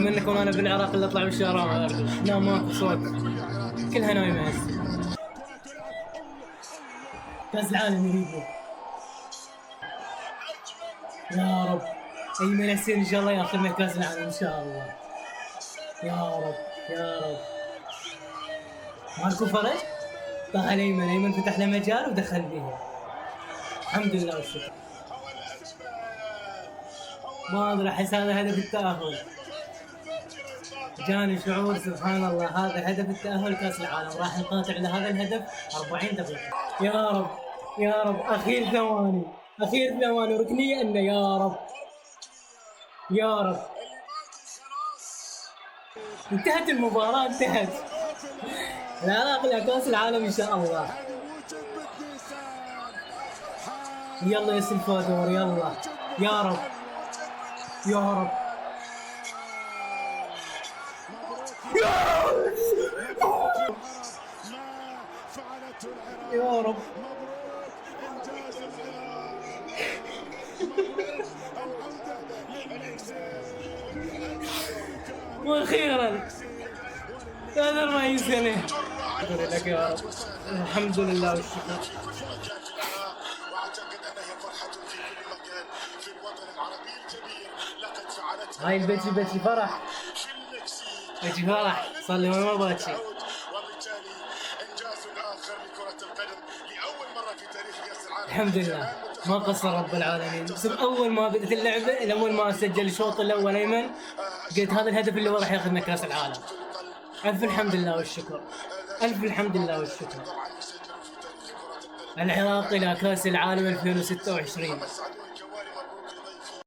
اتمنى اكون انا بالعراق اللي اطلع بالشارع ما ارقص. لا ماكو صوت، كلها نايمه هسه. كاس العالم يريده يا رب. ايمن ياسين ان شاء الله ياخذنا كاس العالم ان شاء الله. يا رب يا رب. ماركو فرج طاح ايمن، ايمن فتح له مجال ودخل فيها. الحمد لله والشكر. ما ادري، احس هذا هدف التاهل. جاني شعور سبحان الله، هذا هدف التاهل كاس العالم، راح نقاتل على هذا الهدف 40 دقيقه. يا رب يا رب. اخير ثواني، اخير ثواني ركنيه انه يا رب يا رب. انتهت المباراه، انتهت. العراق الى كاس العالم ان شاء الله. يلا يا سلفادور يلا. يا رب يا رب. يا رب. واخيرا هذا ما ينسى. لك يا رب. الحمد لله والشكر. هاي البيتي بيتي فرح، بيتي فرح، صار لي ما باكي. وبالتالي انجاز اخر لكرة القدم لاول مرة في تاريخ كأس العالم. الحمد لله ما قصر رب العالمين. بس اول ما بدت اللعبه، اول ما سجل الشوط الاول ايمن، قلت هذا الهدف اللي هو راح ياخذنا كاس العالم. الف الحمد لله والشكر، الف الحمد لله والشكر. العراق الى كاس العالم 2026.